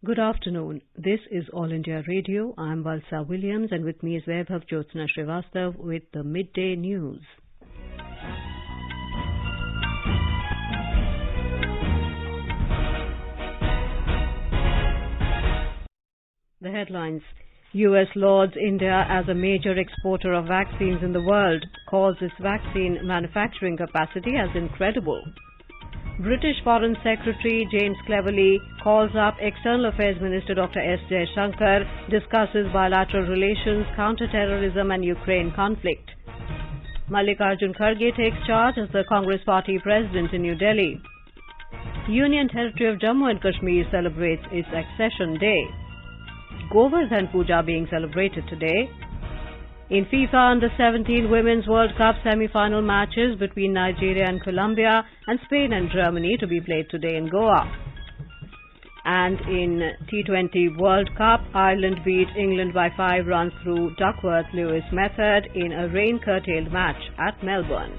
Good afternoon. This is All India Radio. I'm Valsa Williams, and with me is Vaibhav Jyotsna Srivastav with the Midday News. The headlines. U.S. lauds India as a major exporter of vaccines in the world, calls its vaccine manufacturing capacity as incredible. British Foreign Secretary James Cleverly calls up External Affairs Minister Dr. S. Jaishankar, discusses bilateral relations, counter-terrorism and Ukraine conflict. Mallikarjun Kharge takes charge as the Congress Party President in New Delhi. Union Territory of Jammu and Kashmir celebrates its accession day. Govardhan Puja being celebrated today. In FIFA Under-17 Women's World Cup semi-final matches between Nigeria and Colombia and Spain and Germany to be played today in Goa. And in T20 World Cup, Ireland beat England by 5 runs through Duckworth-Lewis method in a rain-curtailed match at Melbourne.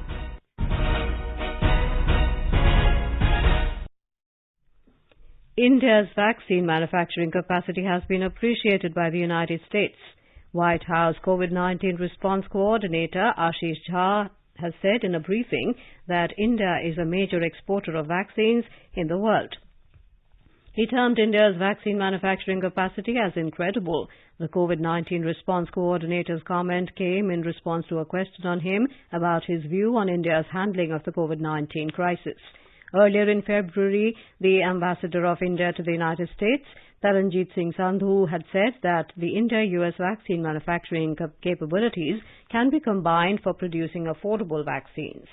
India's vaccine manufacturing capacity has been appreciated by the United States. White House COVID-19 response coordinator Ashish Jha has said in a briefing that India is a major exporter of vaccines in the world. He termed India's vaccine manufacturing capacity as incredible. The COVID-19 response coordinator's comment came in response to a question on him about his view on India's handling of the COVID-19 crisis. Earlier in February, the ambassador of India to the United States, Taranjit Singh Sandhu, had said that the India-US vaccine manufacturing capabilities can be combined for producing affordable vaccines.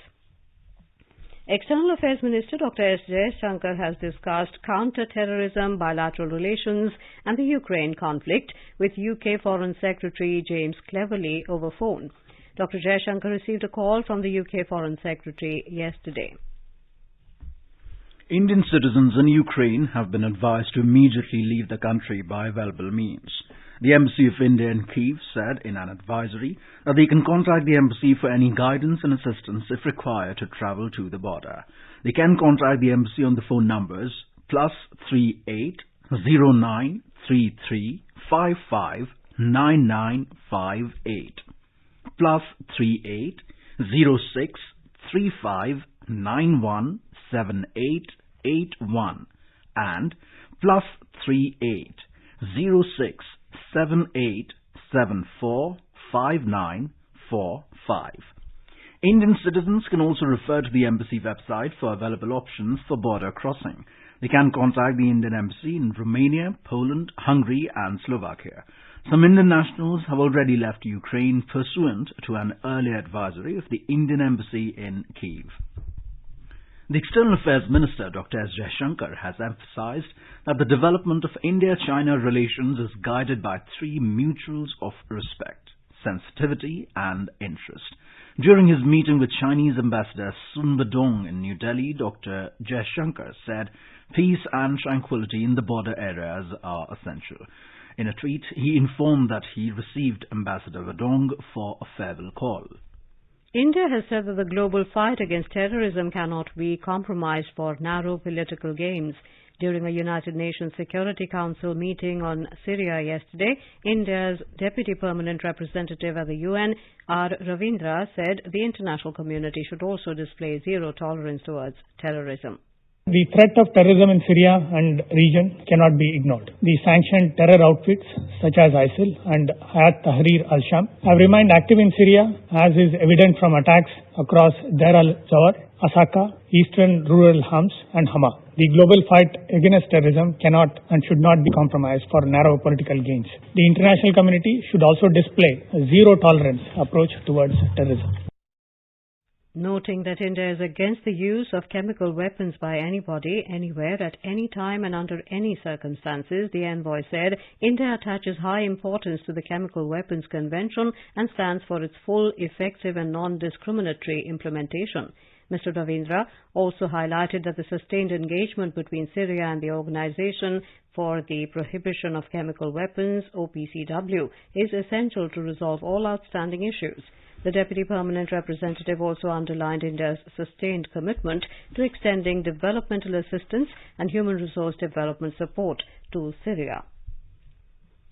External Affairs Minister Dr. S. Jaishankar has discussed counter-terrorism, bilateral relations and the Ukraine conflict with UK Foreign Secretary James Cleverly over phone. Dr. Jaishankar received a call from the UK Foreign Secretary yesterday. Indian citizens in Ukraine have been advised to immediately leave the country by available means. The Embassy of India in Kyiv said in an advisory that they can contact the embassy for any guidance and assistance if required to travel to the border. They can contact the embassy on the phone numbers +38 09 33 55 9958, +38 06 35 91 7881 and +38 06 78 74 5945. Indian citizens can also refer to the embassy website for available options for border crossing. They can contact the Indian embassy in Romania, Poland, Hungary and Slovakia. Some Indian nationals have already left Ukraine pursuant to an earlier advisory of the Indian embassy in Kyiv. The External Affairs Minister, Dr. S. Jaishankar, has emphasized that the development of India-China relations is guided by three mutuals of respect, sensitivity and interest. During his meeting with Chinese Ambassador Sun Wedong in New Delhi, Dr. Jaishankar said peace and tranquility in the border areas are essential. In a tweet, he informed that he received Ambassador Wedong for a farewell call. India has said that the global fight against terrorism cannot be compromised for narrow political gains. During a United Nations Security Council meeting on Syria yesterday, India's Deputy Permanent Representative at the UN, R. Ravindra, said the international community should also display zero tolerance towards terrorism. The threat of terrorism in Syria and region cannot be ignored. The sanctioned terror outfits such as ISIL and Hayat Tahrir al-Sham have remained active in Syria, as is evident from attacks across Deir al-Zawar, Asaka, eastern rural Homs and Hama. The global fight against terrorism cannot and should not be compromised for narrow political gains. The international community should also display a zero tolerance approach towards terrorism. Noting that India is against the use of chemical weapons by anybody, anywhere, at any time and under any circumstances, the envoy said India attaches high importance to the Chemical Weapons Convention and stands for its full, effective and non-discriminatory implementation. Mr. Ravindra also highlighted that the sustained engagement between Syria and the Organization for the Prohibition of Chemical Weapons, OPCW, is essential to resolve all outstanding issues. The Deputy Permanent Representative also underlined India's sustained commitment to extending developmental assistance and human resource development support to Syria.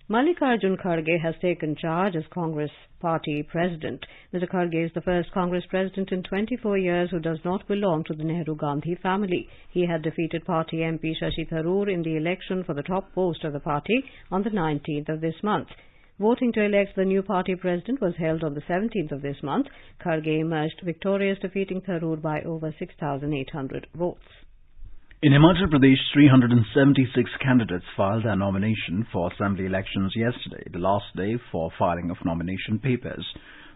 Mallikarjun Kharge has taken charge as Congress Party President. Mr. Kharge is the first Congress President in 24 years who does not belong to the Nehru-Gandhi family. He had defeated party MP Shashi Tharoor in the election for the top post of the party on the 19th of this month. Voting to elect the new party president was held on the 17th of this month. Kharge emerged victorious, defeating Tharoor by over 6,800 votes. In Himachal Pradesh, 376 candidates filed their nomination for assembly elections yesterday, the last day for filing of nomination papers.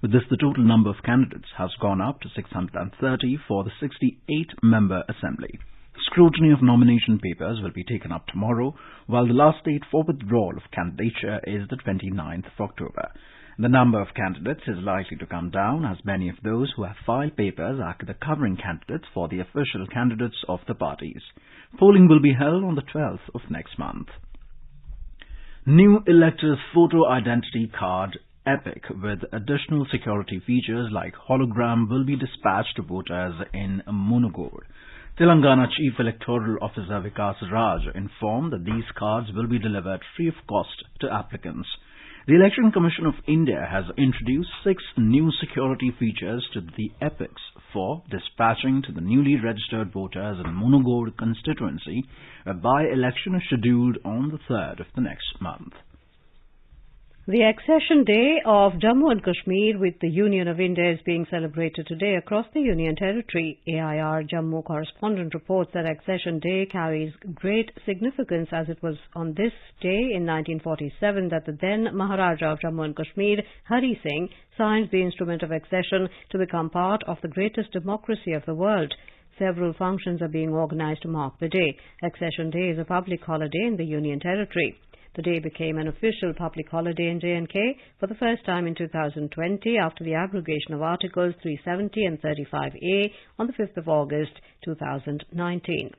With this, the total number of candidates has gone up to 630 for the 68-member assembly. Scrutiny of nomination papers will be taken up tomorrow, while the last date for withdrawal of candidature is the 29th of October. The number of candidates is likely to come down as many of those who have filed papers are the covering candidates for the official candidates of the parties. Polling will be held on the 12th of next month. New electors' photo identity card EPIC with additional security features like hologram will be dispatched to voters in Munugod. Telangana Chief Electoral Officer Vikas Raj informed that these cards will be delivered free of cost to applicants. The Election Commission of India has introduced 6 new security features to the EPICs for dispatching to the newly registered voters in Munugod constituency. A by-election is scheduled on the 3rd of the next month. The accession day of Jammu and Kashmir with the Union of India is being celebrated today across the Union Territory. AIR Jammu correspondent reports that accession day carries great significance as it was on this day in 1947 that the then Maharaja of Jammu and Kashmir, Hari Singh, signed the instrument of accession to become part of the greatest democracy of the world. Several functions are being organized to mark the day. Accession Day is a public holiday in the Union Territory. The day became an official public holiday in J&K for the first time in 2020 after the abrogation of Articles 370 and 35A on the 5th of August 2019.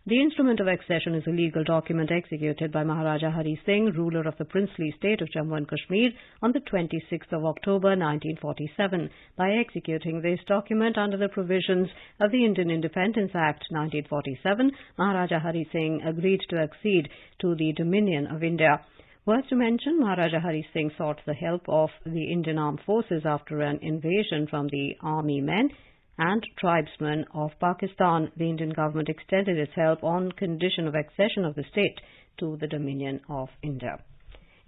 The instrument of accession is a legal document executed by Maharaja Hari Singh, ruler of the princely state of Jammu and Kashmir, on the 26th of October 1947. By executing this document under the provisions of the Indian Independence Act 1947, Maharaja Hari Singh agreed to accede to the Dominion of India. Worth to mention, Maharaja Hari Singh sought the help of the Indian Armed Forces after an invasion from the army men and tribesmen of Pakistan. The Indian government extended its help on condition of accession of the state to the Dominion of India.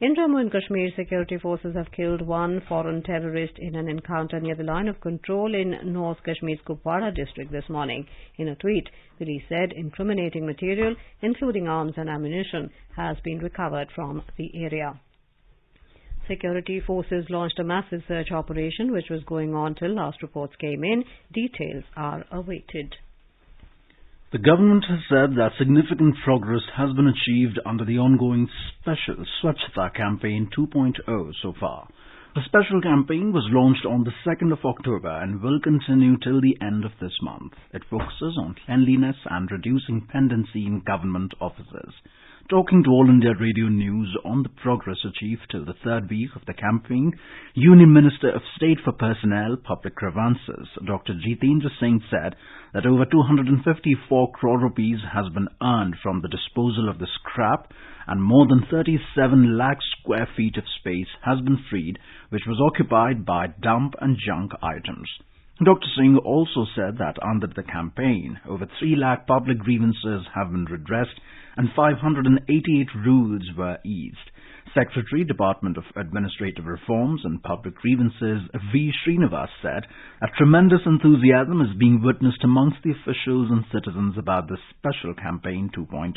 In Jammu and Kashmir, security forces have killed one foreign terrorist in an encounter near the line of control in North Kashmir's Kupwara district this morning. In a tweet, police said incriminating material, including arms and ammunition, has been recovered from the area. Security forces launched a massive search operation which was going on till last reports came in. Details are awaited. The government has said that significant progress has been achieved under the ongoing Special Swachhata Campaign 2.0 so far. The special campaign was launched on the 2nd of October and will continue till the end of this month. It focuses on cleanliness and reducing pendency in government offices. Talking to All India Radio News on the progress achieved till the 3rd week of the campaign, Union Minister of State for Personnel, Public Grievances, Dr. Jitendra Singh said that over 254 crore rupees has been earned from the disposal of the scrap and more than 37 lakh square feet of space has been freed, which was occupied by dump and junk items. Dr. Singh also said that under the campaign, over 3 lakh public grievances have been redressed and 588 rules were eased. Secretary, Department of Administrative Reforms and Public Grievances, V. Srinivas said that tremendous enthusiasm is being witnessed amongst the officials and citizens about this special campaign 2.0.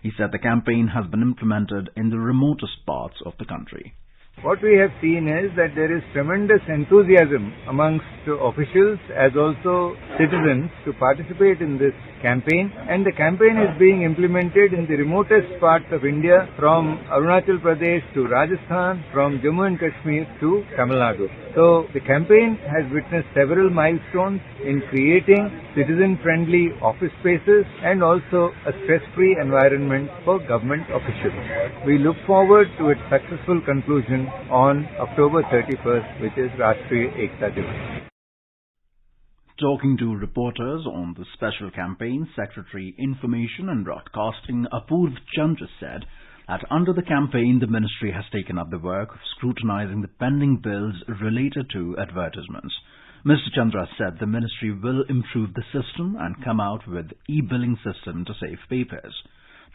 He said the campaign has been implemented in the remotest parts of the country. What we have seen is that there is tremendous enthusiasm amongst officials as also citizens to participate in this campaign, and the campaign is being implemented in the remotest parts of India, from Arunachal Pradesh to Rajasthan, from Jammu and Kashmir to Tamil Nadu. So the campaign has witnessed several milestones in creating citizen-friendly office spaces and also a stress-free environment for government officials. We look forward to its successful conclusion on October 31st, which is Rashtriya Ekta Divas. Talking to reporters on the special campaign, Secretary Information and Broadcasting Apurv Chandra said that under the campaign, the ministry has taken up the work of scrutinizing the pending bills related to advertisements. Mr. Chandra said the ministry will improve the system and come out with e-billing system to save papers.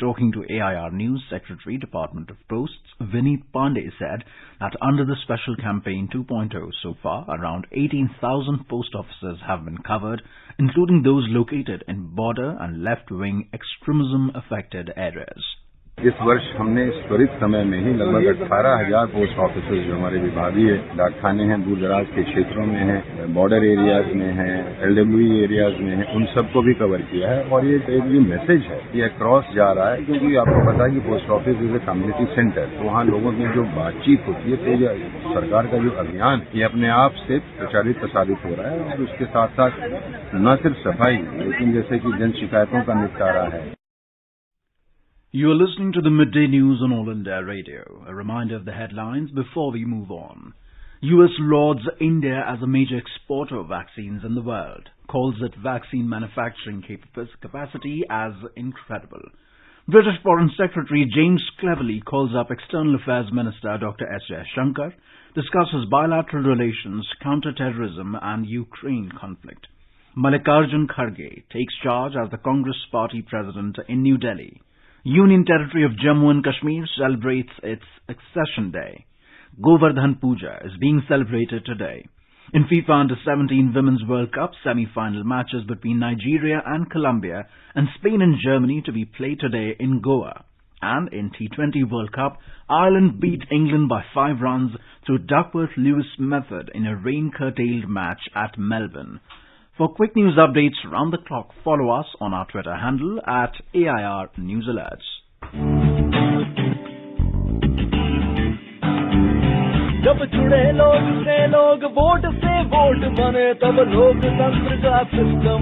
Talking to AIR News, Secretary, Department of Posts, Vineet Pandey said that under the Special Campaign 2.0 so far, around 18,000 post offices have been covered, including those located in border and left-wing extremism-affected areas. इस वर्ष हमने इस त्वरित समय में ही लगभग 18,000 post offices जो हमारे विभागीय डाकखाने हैं, दूर दराज के क्षेत्रों में हैं, बॉर्डर एरियाज में हैं, LWE एरियाज में हैं, उन सबको भी कवर किया है। और ये एक भी मैसेज है, ये क्रॉस जा रहा है, क्योंकि आपको पता है कि post office is a community centre, तो वहाँ लोगों की जो बातचीत होती है, तो ये सरकार का जो अभियान ये अपने आप से प्रचारित प्रसारित हो रहा है। और उसके साथ साथ न सिर्फ सफाई, लेकिन जैसे कि जन शिकायतों का निपटारा है। You are listening to the Midday News on All India Radio. A reminder of the headlines before we move on. U.S. lauds India as a major exporter of vaccines in the world, calls its vaccine manufacturing capacity as incredible. British Foreign Secretary James Cleverly calls up External Affairs Minister Dr. S. Jaishankar, discusses bilateral relations, counter-terrorism and Ukraine conflict. Mallikarjun Kharge takes charge as the Congress Party President in New Delhi. Union Territory of Jammu and Kashmir celebrates its Accession Day. Govardhan Puja is being celebrated today. In FIFA Under-17 Women's World Cup, semi-final matches between Nigeria and Colombia and Spain and Germany to be played today in Goa. And in T20 World Cup, Ireland beat England by 5 runs through Duckworth-Lewis method in a rain-curtailed match at Melbourne. For quick news updates round the clock, follow us on our Twitter handle at AIR News Alerts. जब जुड़े लोग से लोग vote से vote बने तब लोकतंत्र का सिस्टम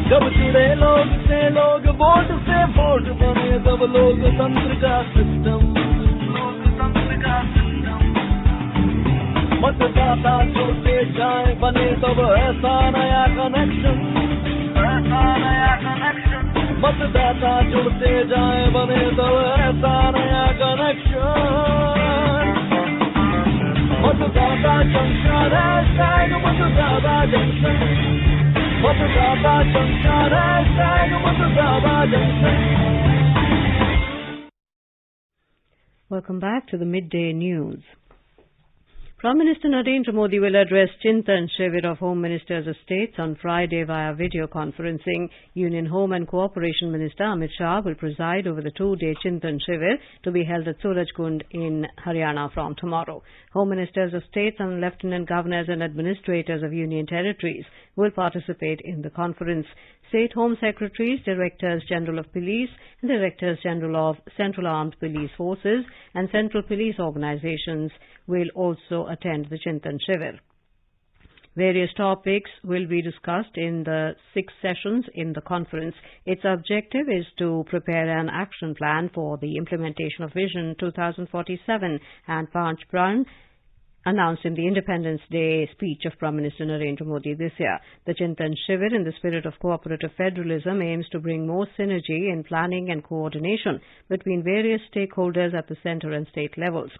जब जुड़े लोग से लोग वोट से वोट बने तब लोकतंत्र का सिस्टम मतदाता जुड़ते जाए बने तब ऐसा नया कनेक्शन मतदाता जुड़ते जाए बने तब ऐसा नया कनेक्शन मतदाता जंक्शन मतदाता जंक्शन मतदाता जंक्शन मतदाता junction. Welcome back to the Midday News. Prime Minister Narendra Modi will address Chintan Shivir of Home Ministers of States on Friday via video conferencing. Union Home and Cooperation Minister Amit Shah will preside over the 2-day Chintan Shivir to be held at Surajkund in Haryana from tomorrow. Home Ministers of States and Lieutenant Governors and Administrators of Union Territories will participate in the conference. State Home Secretaries, Directors General of Police, and Directors General of Central Armed Police Forces and Central Police Organizations will also attend the Chintan Shivir. Various topics will be discussed in the 6 sessions in the conference. Its objective is to prepare an action plan for the implementation of Vision 2047 and Panch Pran announced in the Independence Day speech of Prime Minister Narendra Modi this year. The Chintan Shivir, in the spirit of cooperative federalism, aims to bring more synergy in planning and coordination between various stakeholders at the centre and state levels.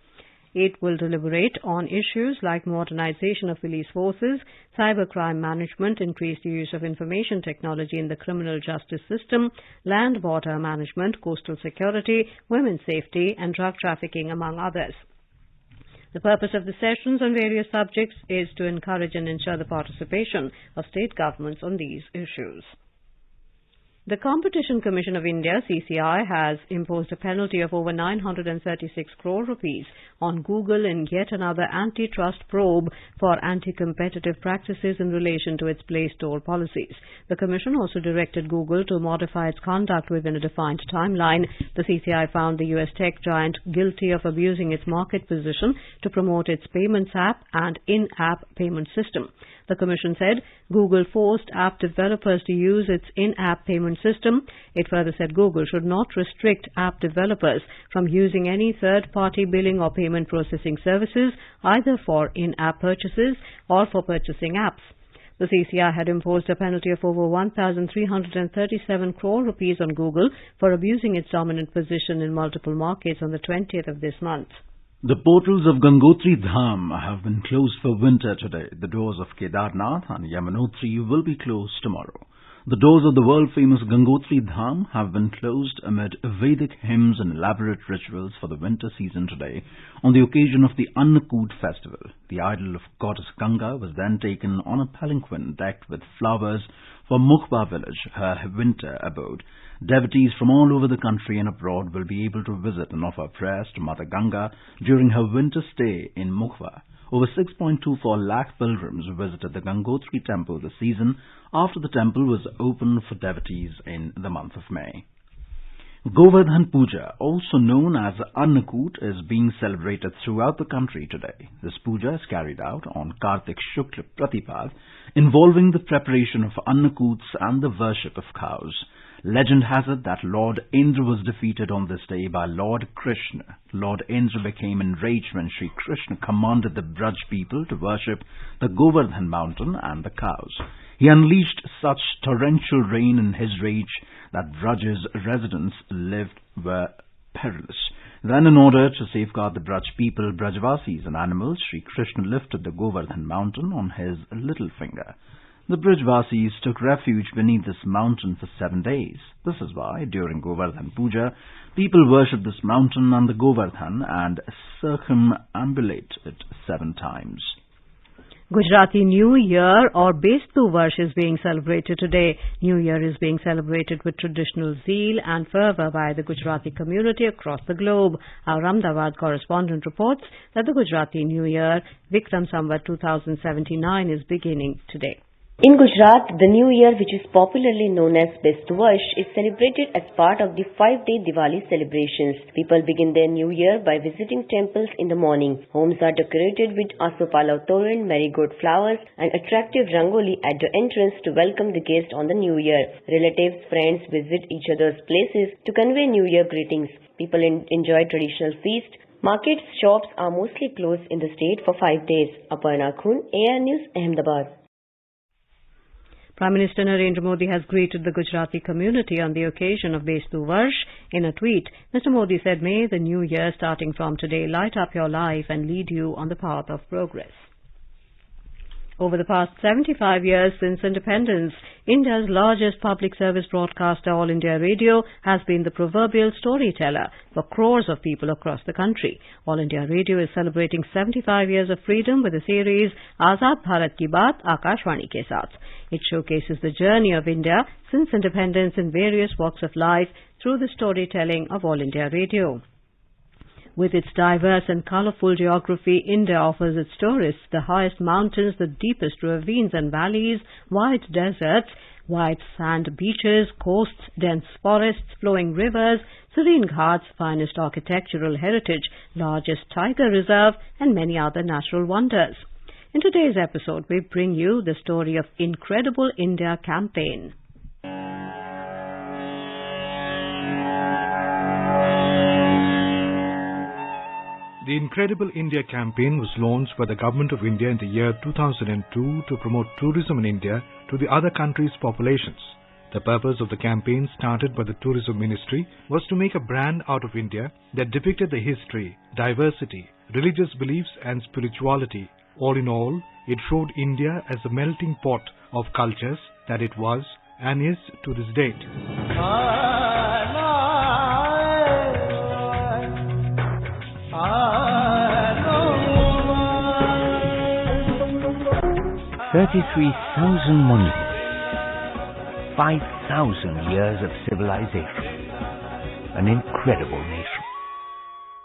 It will deliberate on issues like modernization of police forces, cybercrime management, increased use of information technology in the criminal justice system, land border management, coastal security, women's safety and drug trafficking, among others. The purpose of the sessions on various subjects is to encourage and ensure the participation of state governments on these issues. The Competition Commission of India, CCI, has imposed a penalty of over 936 crore rupees on Google in yet another antitrust probe for anti-competitive practices in relation to its Play Store policies. The Commission also directed Google to modify its conduct within a defined timeline. The CCI found the US tech giant guilty of abusing its market position to promote its payments app and in-app payment system. The Commission said Google forced app developers to use its in-app payment system. It further said Google should not restrict app developers from using any third-party billing or payment processing services, either for in-app purchases or for purchasing apps. The CCI had imposed a penalty of over 1,337 crore rupees on Google for abusing its dominant position in multiple markets on the 20th of this month. The portals of Gangotri Dham have been closed for winter today. The doors of Kedarnath and Yamunotri will be closed tomorrow. The doors of the world-famous Gangotri Dham have been closed amid Vedic hymns and elaborate rituals for the winter season today on the occasion of the Annakut festival. The idol of goddess Ganga was then taken on a palanquin decked with flowers for Mukhba village, her winter abode. Devotees from all over the country and abroad will be able to visit and offer prayers to Mother Ganga during her winter stay in Mukhba. Over 6.24 lakh pilgrims visited the Gangotri temple this season after the temple was opened for devotees in the month of May. Govardhan Puja, also known as Annakut, is being celebrated throughout the country today. This puja is carried out on Kartik Shukla Pratipad, involving the preparation of Annakuts and the worship of cows. Legend has it that Lord Indra was defeated on this day by Lord Krishna. Lord Indra became enraged when Sri Krishna commanded the Braj people to worship the Govardhan mountain and the cows. He unleashed such torrential rain in his rage that Braj's residents were perilous. Then, in order to safeguard the Braj people, Brajvasis and animals, Sri Krishna lifted the Govardhan mountain on his little finger. The Brajvasis took refuge beneath this mountain for 7 days. This is why, during Govardhan Puja, people worship this mountain and the Govardhan and circumambulate it 7 times. Gujarati New Year or Bestu Varsh is being celebrated today. New Year is being celebrated with traditional zeal and fervour by the Gujarati community across the globe. Our Ahmedabad correspondent reports that the Gujarati New Year, Vikram Samvat 2079, is beginning today. In Gujarat, the New Year, which is popularly known as Bestu Varsh, is celebrated as part of the 5-day Diwali celebrations. People begin their New Year by visiting temples in the morning. Homes are decorated with Asopalav Toran, marigold flowers and attractive rangoli at the entrance to welcome the guest on the New Year. Relatives, friends visit each other's places to convey New Year greetings. People enjoy traditional feast. Markets, shops are mostly closed in the state for 5 days. Aparna Khun, AR News, Ahmedabad. Prime Minister Narendra Modi has greeted the Gujarati community on the occasion of Bestu Varsh. In a tweet, Mr. Modi said, "May the new year starting from today light up your life and lead you on the path of progress." Over the past 75 years since independence, India's largest public service broadcaster, All India Radio, has been the proverbial storyteller for crores of people across the country. All India Radio is celebrating 75 years of freedom with the series Azad Bharat Ki Baat Akashvani ke Saath. It showcases the journey of India since independence in various walks of life through the storytelling of All India Radio. With its diverse and colorful geography, India offers its tourists the highest mountains, the deepest ravines and valleys, wide deserts, white sand beaches, coasts, dense forests, flowing rivers, serene ghats, finest architectural heritage, largest tiger reserve, and many other natural wonders. In today's episode, we bring you the story of Incredible India campaign. The Incredible India campaign was launched by the Government of India in the year 2002 to promote tourism in India to the other countries' populations. The purpose of the campaign, started by the Tourism Ministry, was to make a brand out of India that depicted the history, diversity, religious beliefs and spirituality. All in all, it showed India as a melting pot of cultures that it was and is to this date. 33,000 monuments, 5,000 years of civilization. An incredible nation.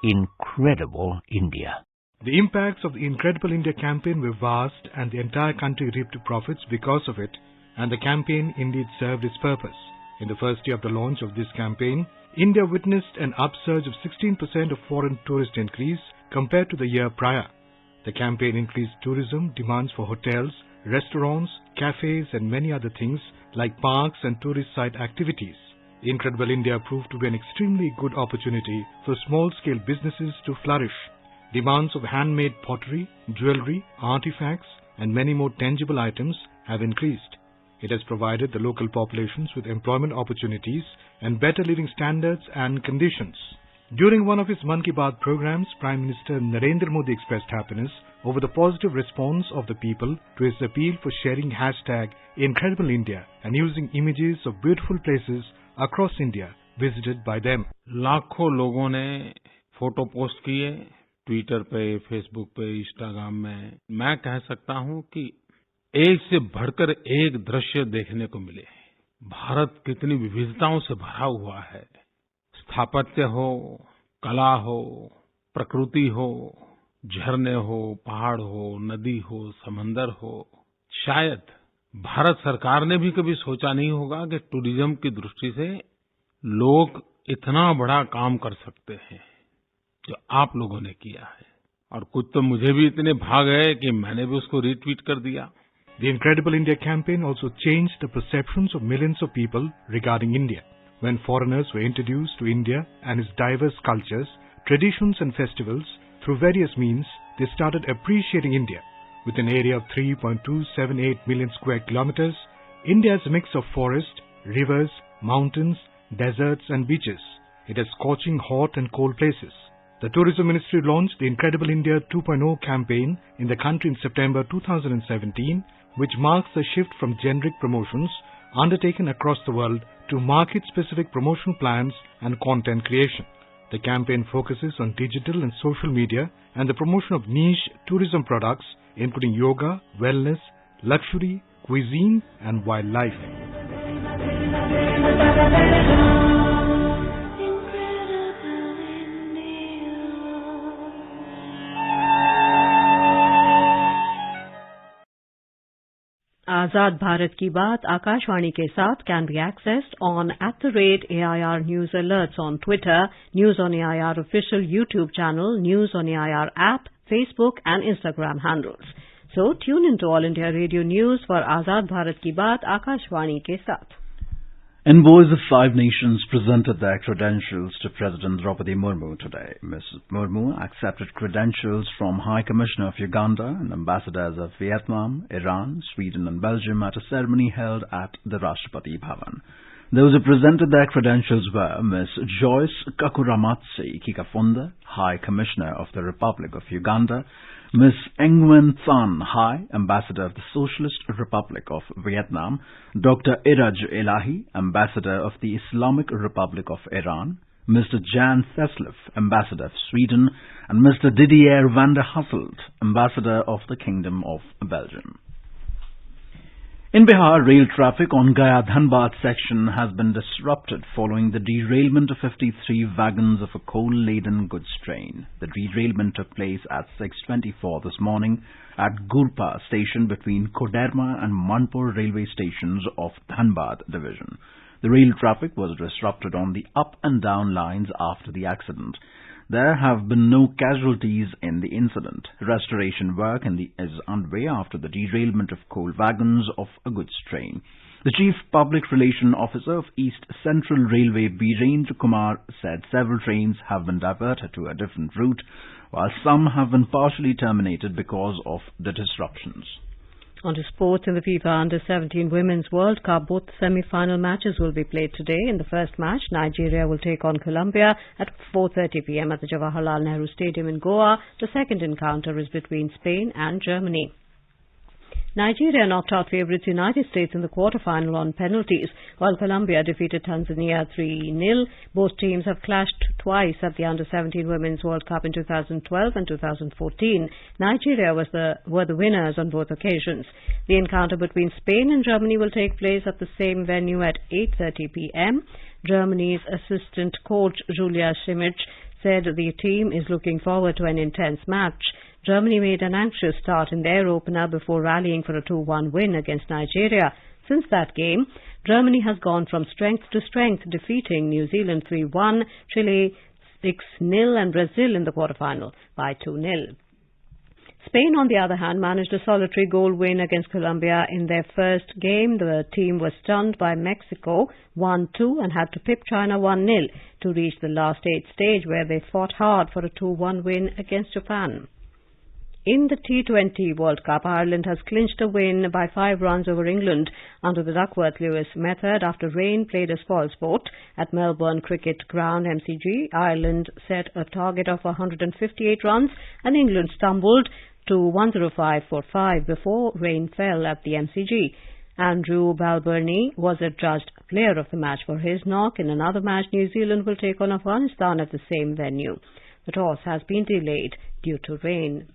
Incredible India. The impacts of the Incredible India campaign were vast, and the entire country reaped profits because of it, and the campaign indeed served its purpose. In the first year of the launch of this campaign, India witnessed an upsurge of 16% of foreign tourist increase compared to the year prior. The campaign increased tourism, demands for hotels, restaurants, cafes and many other things like parks and tourist site activities. Incredible India proved to be an extremely good opportunity for small-scale businesses to flourish. Demands of handmade pottery, jewelry, artifacts and many more tangible items have increased. It has provided the local populations with employment opportunities and better living standards and conditions. During one of his Mann Ki Baat programs, Prime Minister Narendra Modi expressed happiness over the positive response of the people to his appeal for sharing hashtag Incredible India and using images of beautiful places across India visited by them. लाखों लोगों ने photo post किए Twitter पे, Facebook पे, Instagram में. मैं कह सकता हूं कि एक से बढ़कर एक दृश्य देखने को मिले. भारत कितनी विविधताओं से भरा हुआ है. स्थापत्य हो, कला हो, प्रकृति हो, झरने हो, पहाड़ हो, नदी हो, समंदर हो. शायद भारत सरकार ने भी कभी सोचा नहीं होगा कि टूरिज्म की दृष्टि से लोग इतना बड़ा काम कर सकते हैं जो आप लोगों ने किया है. और कुछ तो मुझे भी इतने भाग है कि मैंने भी उसको रीट्वीट कर दिया. The Incredible India campaign also changed the perceptions of millions of people regarding India. When foreigners were introduced to India and its diverse cultures, traditions and festivals, through various means, they started appreciating India. With an area of 3.278 million square kilometers, India is a mix of forest, rivers, mountains, deserts and beaches. It has scorching hot and cold places. The Tourism Ministry launched the Incredible India 2.0 campaign in the country in September 2017, which marks a shift from generic promotions undertaken across the world to market-specific promotional plans and content creation. The campaign focuses on digital and social media and the promotion of niche tourism products including yoga, wellness, luxury, cuisine and wildlife. आजाद भारत की बात आकाशवाणी के साथ can be accessed on @AIR News Alerts on Twitter, News on AIR official YouTube channel, News on AIR app, Facebook and Instagram handles. So tune into All India Radio News for Azad Bharat Ki Baat Akashwani ke saath. Envoys of 5 nations presented their credentials to President Draupadi Murmu today. Ms. Murmu accepted credentials from High Commissioner of Uganda and ambassadors of Vietnam, Iran, Sweden and Belgium at a ceremony held at the Rashtrapati Bhavan. Those who presented their credentials were Ms. Joyce Kakuramatsi Kikafunda, High Commissioner of the Republic of Uganda, Ms. Nguyen Than Hai, Ambassador of the Socialist Republic of Vietnam, Dr. Iraj Elahi, Ambassador of the Islamic Republic of Iran, Mr. Jan Theslev, Ambassador of Sweden, and Mr. Didier van der Hasselt, Ambassador of the Kingdom of Belgium. In Bihar, rail traffic on Gaya-Dhanbad section has been disrupted following the derailment of 53 wagons of a coal-laden goods train. The derailment took place at 6:24 this morning at Gurpa station between Koderma and Manpur railway stations of Dhanbad division. The rail traffic was disrupted on the up and down lines after the accident. There have been no casualties in the incident. Restoration work is underway after the derailment of coal wagons of a goods train. The Chief Public Relation Officer of East Central Railway, Birendra Kumar, said several trains have been diverted to a different route, while some have been partially terminated because of the disruptions. On to sports. In the FIFA Under-17 Women's World Cup, both semi-final matches will be played today. In the first match, Nigeria will take on Colombia at 4:30 p.m. at the Jawaharlal Nehru Stadium in Goa. The second encounter is between Spain and Germany. Nigeria knocked out favourites United States in the quarter-final on penalties, while Colombia defeated Tanzania 3-0. Both teams have clashed twice at the Under-17 Women's World Cup in 2012 and 2014. Nigeria were the winners on both occasions. The encounter between Spain and Germany will take place at the same venue at 8:30 p.m. Germany's assistant coach Julia Simic said the team is looking forward to an intense match. Germany made an anxious start in their opener before rallying for a 2-1 win against Nigeria. Since that game, Germany has gone from strength to strength, defeating New Zealand 3-1, Chile 6-0 and Brazil in the quarterfinal by 2-0. Spain, on the other hand, managed a solitary goal win against Colombia in their first game. The team was stunned by Mexico 1-2 and had to pip China 1-0 to reach the last 8 stage, where they fought hard for a 2-1 win against Japan. In the T20 World Cup, Ireland has clinched a win by 5 runs over England under the Duckworth-Lewis method after rain played a spoilsport at Melbourne Cricket Ground MCG. Ireland set a target of 158 runs and England stumbled to 105 for 5 before rain fell at the MCG. Andrew Balbirnie was adjudged player of the match for his knock. In another match, New Zealand will take on Afghanistan at the same venue. The toss has been delayed due to rain.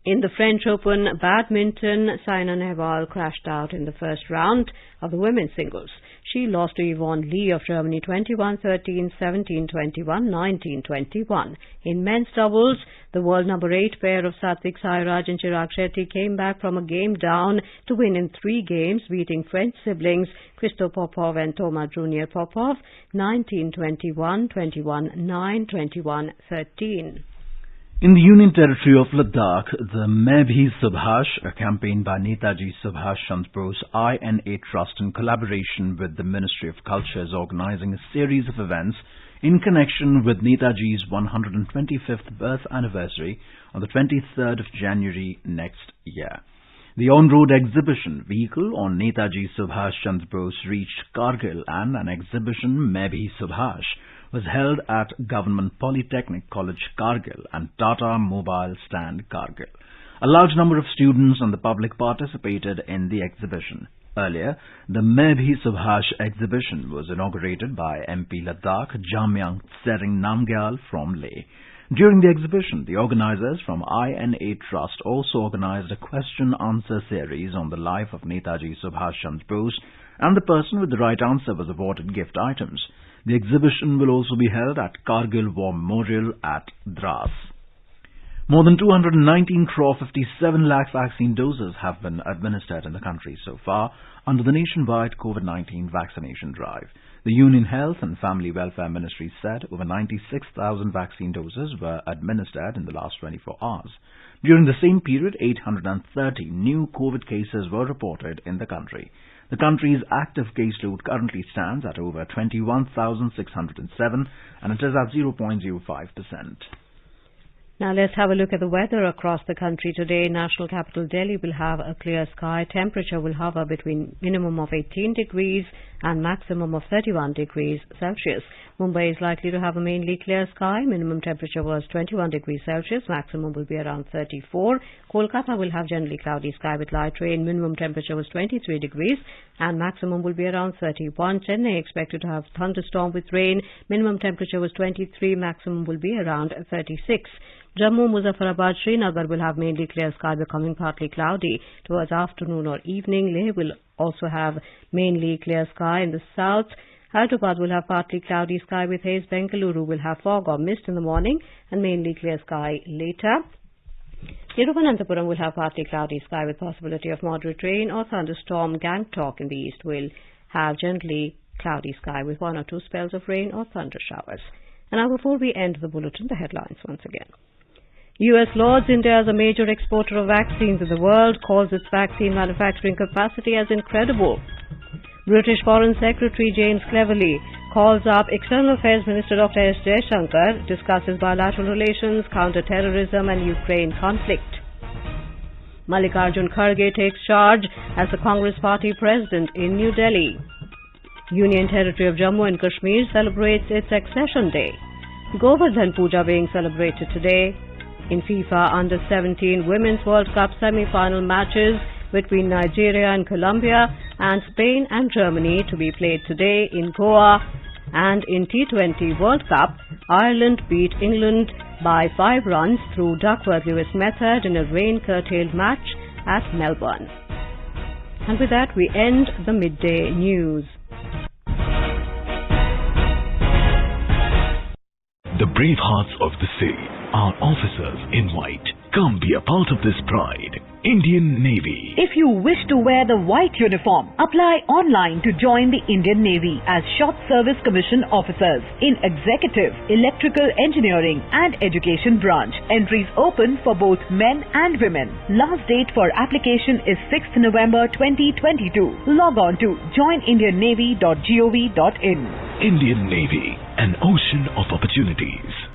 In the French Open badminton, Saina Nehwal crashed out in the first round of the women's singles. She lost to Yvonne Lee of Germany 21-13, 17-21, 19-21. In men's doubles, the world number 8 pair of Satvik Sairaj and Chirag Shetty came back from a game down to win in 3 games, beating French siblings Christo Popov and Toma Junior Popov 19-21, 21-9, 21-13. In the Union Territory of Ladakh, the Main Bhi Subhash, a campaign by Netaji Subhash Chandra Bose INA Trust in collaboration with the Ministry of Culture, is organizing a series of events in connection with Netaji's 125th birth anniversary on the 23rd of January next year. The on-road exhibition vehicle on Netaji Subhash Chandra Bose reached Kargil, and an exhibition, Main Bhi Subhash, was held at Government Polytechnic College Kargil and Tata Mobile Stand Kargil. A large number of students and the public participated in the exhibition. Earlier, the Main Bhi Subhash exhibition was inaugurated by MP Ladakh Jamyang Tsering Namgyal from Leh. During the exhibition, the organizers from INA Trust also organized a question-answer series on the life of Netaji Subhash Chandra Bose, and the person with the right answer was awarded gift items. The exhibition will also be held at Kargil War Memorial at Dras. More than 219 crore 57 lakh vaccine doses have been administered in the country so far under the nationwide COVID-19 vaccination drive. The Union Health and Family Welfare Ministry said over 96,000 vaccine doses were administered in the last 24 hours. During the same period, 830 new COVID cases were reported in the country. The country's active caseload currently stands at over 21,607 and it is at 0.05%. Now let's have a look at the weather across the country today. National capital Delhi will have a clear sky. Temperature will hover between minimum of 18 degrees and maximum of 31 degrees Celsius. Mumbai is likely to have a mainly clear sky. Minimum temperature was 21 degrees Celsius. Maximum will be around 34. Kolkata will have generally cloudy sky with light rain. Minimum temperature was 23 degrees and maximum will be around 31. Chennai expected to have thunderstorm with rain. Minimum temperature was 23. Maximum will be around 36. Jammu, Muzaffarabad, Srinagar will have mainly clear sky becoming partly cloudy towards afternoon or evening. Leh will also have mainly clear sky in the south. Hyderabad will have partly cloudy sky with haze. Bengaluru will have fog or mist in the morning and mainly clear sky later. Thiruvananthapuram will have partly cloudy sky with possibility of moderate rain or thunderstorm. Gangtok in the east will have gently cloudy sky with 1 or 2 spells of rain or thunder showers. And now before we end the bulletin, the headlines once again. U.S. Lords, India is a major exporter of vaccines in the world, calls its vaccine manufacturing capacity as incredible. British Foreign Secretary James Cleverly calls up External Affairs Minister Dr. S. Jaishankar, discusses bilateral relations, counter-terrorism and Ukraine conflict. Mallikarjun Kharge takes charge as the Congress Party President in New Delhi. Union Territory of Jammu and Kashmir celebrates its accession day. Govardhan Puja being celebrated today. In FIFA Under-17 Women's World Cup semi-final matches between Nigeria and Colombia and Spain and Germany to be played today in Goa. And in T20 World Cup, Ireland beat England by 5 runs through Duckworth-Lewis method in a rain-curtailed match at Melbourne. And with that, we end the midday news. The brave hearts of the sea, our officers in white. Come be a part of this pride. Indian Navy. If you wish to wear the white uniform, apply online to join the Indian Navy as Short Service Commission officers in Executive, Electrical Engineering and Education branch. Entries open for both men and women. Last date for application is 6th November 2022. Log on to joinindiannavy.gov.in. Indian Navy, an ocean of opportunities.